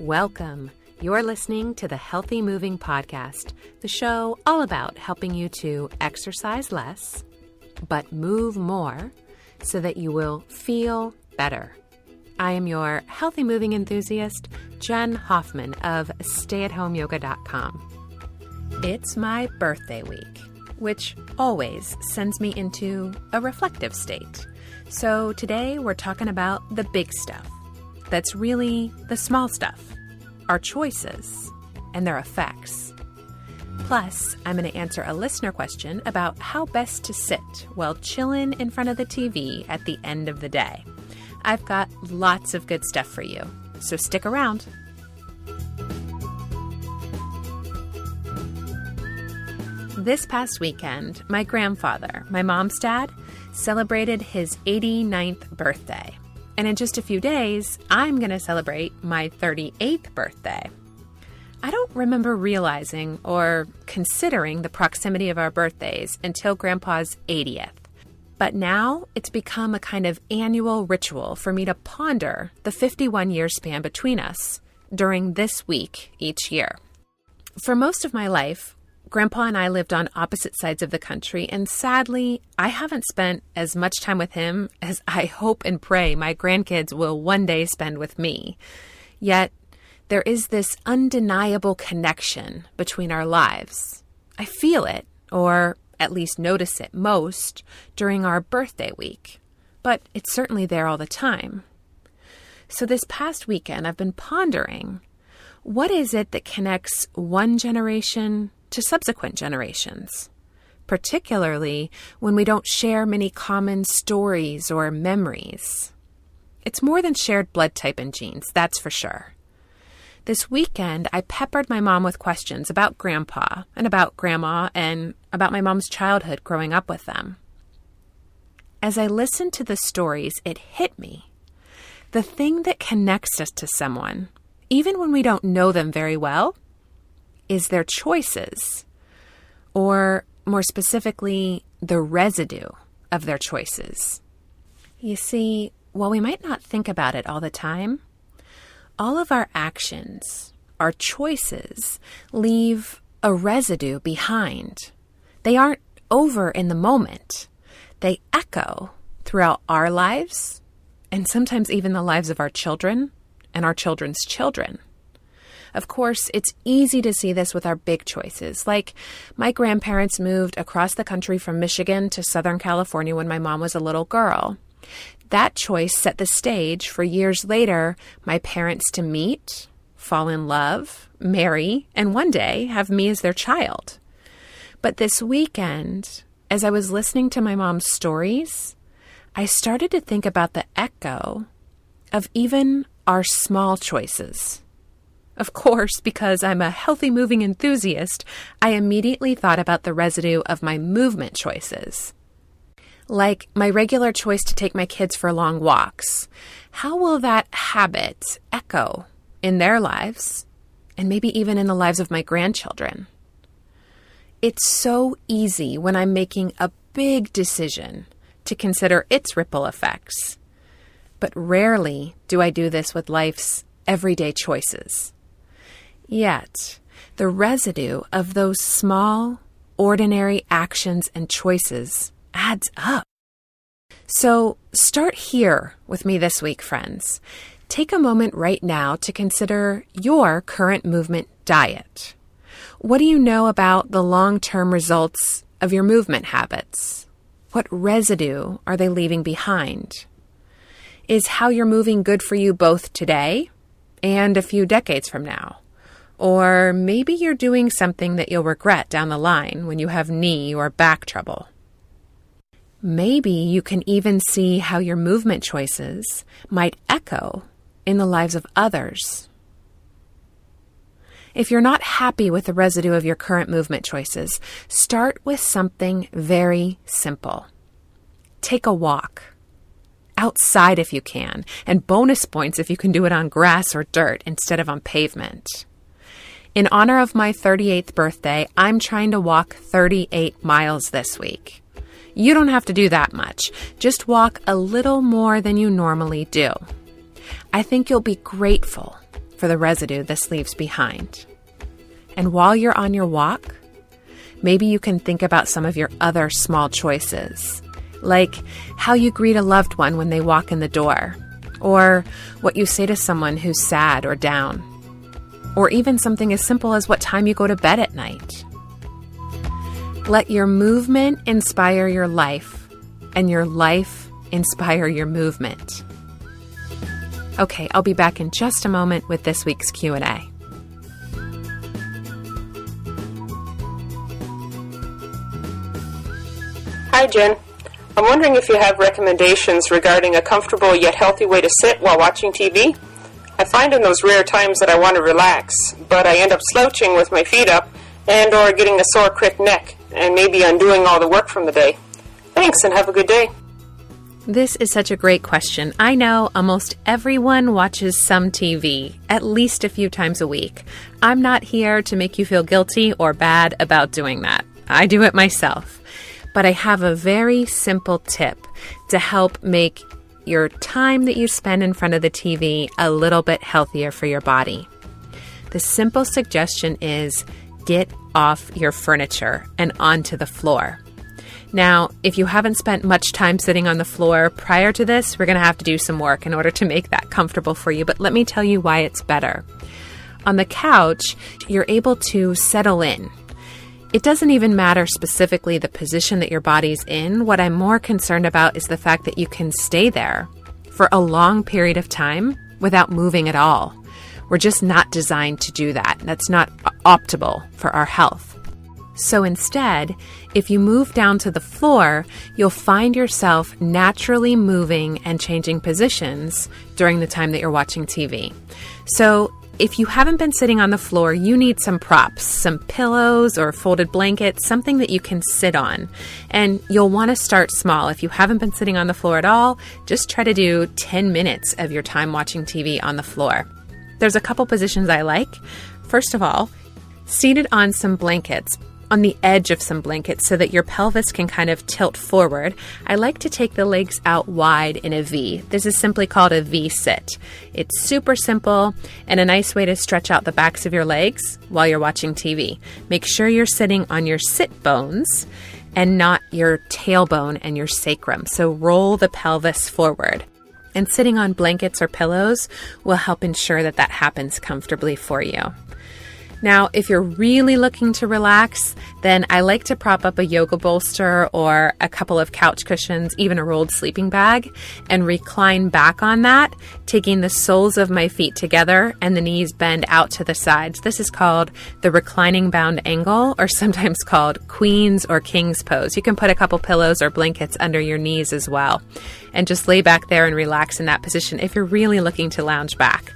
Welcome. You're listening to the Healthy Moving Podcast, the show all about helping you to exercise less, but move more so that you will feel better. I am your healthy moving enthusiast, Jen Hoffman of stayathomeyoga.com. It's my birthday week, which always sends me into a reflective state. So today we're talking about the big stuff. That's really the small stuff, our choices and their effects. Plus, I'm going to answer a listener question about how best to sit while chillin' in front of the TV at the end of the day. I've got lots of good stuff for you, so stick around. This past weekend, my grandfather, my mom's dad, celebrated his 89th birthday. And in just a few days, I'm going to celebrate my 38th birthday. I don't remember realizing or considering the proximity of our birthdays until Grandpa's 80th. But now it's become a kind of annual ritual for me to ponder the 51-year span between us during this week each year. For most of my life, Grandpa and I lived on opposite sides of the country, and sadly, I haven't spent as much time with him as I hope and pray my grandkids will one day spend with me. Yet, there is this undeniable connection between our lives. I feel it, or at least notice it most, during our birthday week, but it's certainly there all the time. So this past weekend, I've been pondering, what is it that connects one generation to subsequent generations, particularly when we don't share many common stories or memories? It's more than shared blood type and genes, that's for sure. This weekend, I peppered my mom with questions about Grandpa and about Grandma and about my mom's childhood growing up with them. As I listened to the stories, it hit me. The thing that connects us to someone, even when we don't know them very well, is their choices, or more specifically, the residue of their choices. You see, while we might not think about it all the time, all of our actions, our choices, leave a residue behind. They aren't over in the moment. They echo throughout our lives, and sometimes even the lives of our children and our children's children. Of course, it's easy to see this with our big choices, like my grandparents moved across the country from Michigan to Southern California when my mom was a little girl. That choice set the stage for years later, my parents to meet, fall in love, marry, and one day have me as their child. But this weekend, as I was listening to my mom's stories, I started to think about the echo of even our small choices. Of course, because I'm a healthy moving enthusiast, I immediately thought about the residue of my movement choices. Like my regular choice to take my kids for long walks. How will that habit echo in their lives, and maybe even in the lives of my grandchildren? It's so easy when I'm making a big decision to consider its ripple effects. But rarely do I do this with life's everyday choices. Yet, the residue of those small, ordinary actions and choices adds up. So start here with me this week, friends. Take a moment right now to consider your current movement diet. What do you know about the long-term results of your movement habits? What residue are they leaving behind? Is how you're moving good for you both today and a few decades from now? Or maybe you're doing something that you'll regret down the line when you have knee or back trouble. Maybe you can even see how your movement choices might echo in the lives of others. If you're not happy with the residue of your current movement choices, start with something very simple. Take a walk. Outside if you can, and bonus points if you can do it on grass or dirt instead of on pavement. In honor of my 38th birthday, I'm trying to walk 38 miles this week. You don't have to do that much. Just walk a little more than you normally do. I think you'll be grateful for the residue this leaves behind. And while you're on your walk, maybe you can think about some of your other small choices, like how you greet a loved one when they walk in the door, or what you say to someone who's sad or down, or even something as simple as what time you go to bed at night. Let your movement inspire your life, and your life inspire your movement. Okay, I'll be back in just a moment with this week's Q&A. Hi, Jen. I'm wondering if you have recommendations regarding a comfortable yet healthy way to sit while watching TV. I find in those rare times that I want to relax, but I end up slouching with my feet up and or getting a sore crick neck and maybe undoing all the work from the day. Thanks and have a good day. This is such a great question. I know almost everyone watches some TV at least a few times a week. I'm not here to make you feel guilty or bad about doing that. I do it myself. But I have a very simple tip to help make your time that you spend in front of the TV a little bit healthier for your body. The simple suggestion is get off your furniture and onto the floor. Now, if you haven't spent much time sitting on the floor prior to this, we're going to have to do some work in order to make that comfortable for you. But let me tell you why it's better. On the couch, you're able to settle in. It doesn't even matter specifically the position that your body's in. What I'm more concerned about is the fact that you can stay there for a long period of time without moving at all. We're just not designed to do that. That's not optimal for our health. So instead, if you move down to the floor, you'll find yourself naturally moving and changing positions during the time that you're watching TV. So if you haven't been sitting on the floor, you need some props, some pillows or folded blankets, something that you can sit on. And you'll want to start small. If you haven't been sitting on the floor at all, just try to do 10 minutes of your time watching TV on the floor. There's a couple positions I like. First of all, seated on some blankets, on the edge of some blankets so that your pelvis can kind of tilt forward. I like to take the legs out wide in a V. This is simply called a V sit. It's super simple and a nice way to stretch out the backs of your legs while you're watching TV. Make sure you're sitting on your sit bones and not your tailbone and your sacrum. So roll the pelvis forward. And sitting on blankets or pillows will help ensure that that happens comfortably for you. Now, if you're really looking to relax, then I like to prop up a yoga bolster or a couple of couch cushions, even a rolled sleeping bag, and recline back on that, taking the soles of my feet together and the knees bend out to the sides. This is called the reclining bound angle, or sometimes called Queen's or King's pose. You can put a couple pillows or blankets under your knees as well, and just lay back there and relax in that position if you're really looking to lounge back.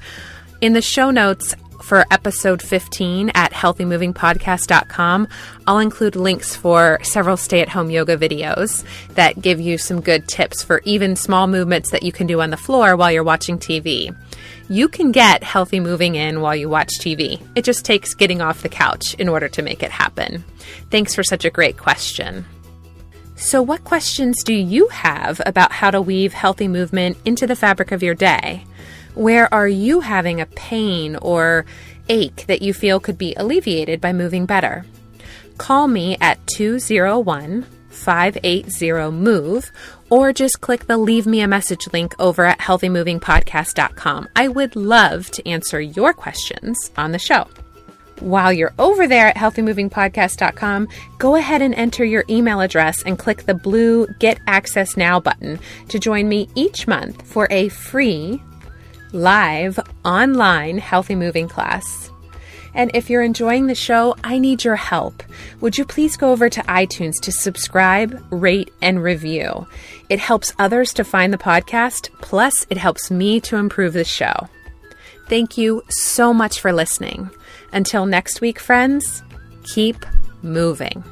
In the show notes for episode 15 at healthymovingpodcast.com, I'll include links for several stay-at-home yoga videos that give you some good tips for even small movements that you can do on the floor while you're watching TV. You can get healthy moving in while you watch TV. It just takes getting off the couch in order to make it happen. Thanks for such a great question. So what questions do you have about how to weave healthy movement into the fabric of your day? Where are you having a pain or ache that you feel could be alleviated by moving better? Call me at 201-580-MOVE or just click the Leave Me a Message link over at healthymovingpodcast.com. I would love to answer your questions on the show. While you're over there at healthymovingpodcast.com, go ahead and enter your email address and click the blue Get Access Now button to join me each month for a free live online healthy moving class. And if you're enjoying the show, I need your help. Would you please go over to iTunes to subscribe, rate, and review? It helps others to find the podcast, plus it helps me to improve the show. Thank you so much for listening. Until next week, friends, keep moving.